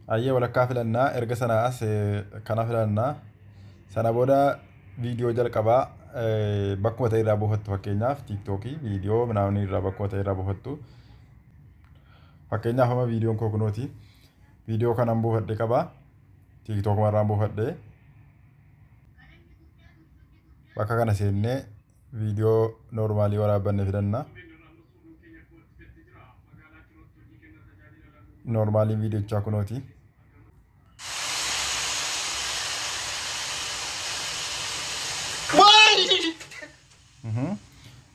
Ayyee walakkaa filannaa erga sanaas kana filannaa sana booda viidiyoo jalqabaa bakkuma ta'e irraa buufattu fakkeenyaaf tiiktookii viidiyoo midhaan irraa bakkuma ta'e irraa buufattu fakkeenyaaf amma viidiyoon koo kunooti viidiyoo kanan buufadhe qabaa tiiktookuma irraan buufadhe bakka kana seennee viidiyoo noormaalii waraabbanne fidanna noormaaliin viidiyochaa kunooti.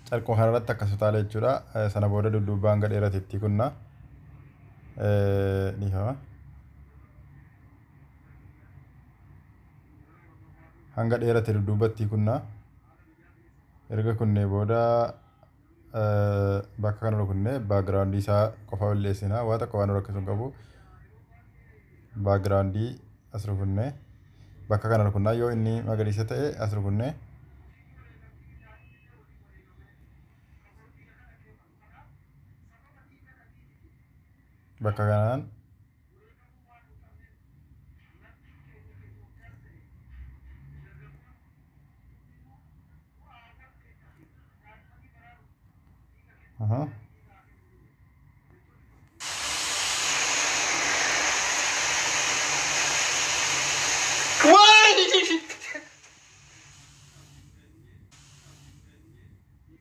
Carqoo kanarratti akkasuma taala jechuudha. Sana booda dudduubaan gad dheeratetti kunna ni haa hanga dheerate dudduubatti kunna erga kunnee booda bakka kanarra kunne baagiraawundii isaa qofa balleessina waa takka waan akkasuma qabu baagiraawundii as rukunne bakka kanarra kunnaa yoo inni magariisa ta'e as rukunne bakka kanaan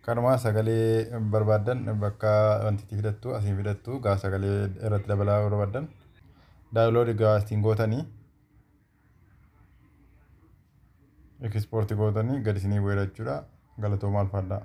kanuma sagalee barbaadan bakka wanti itti fidattu asiin fidattu gaa sagalee irratti dabalaa barbaadan daawunloodii gaa ittiin gootanii ekspoortii gootanii gad isinii bu'eera jechuudha. Galatoomaa ulfaadhaa.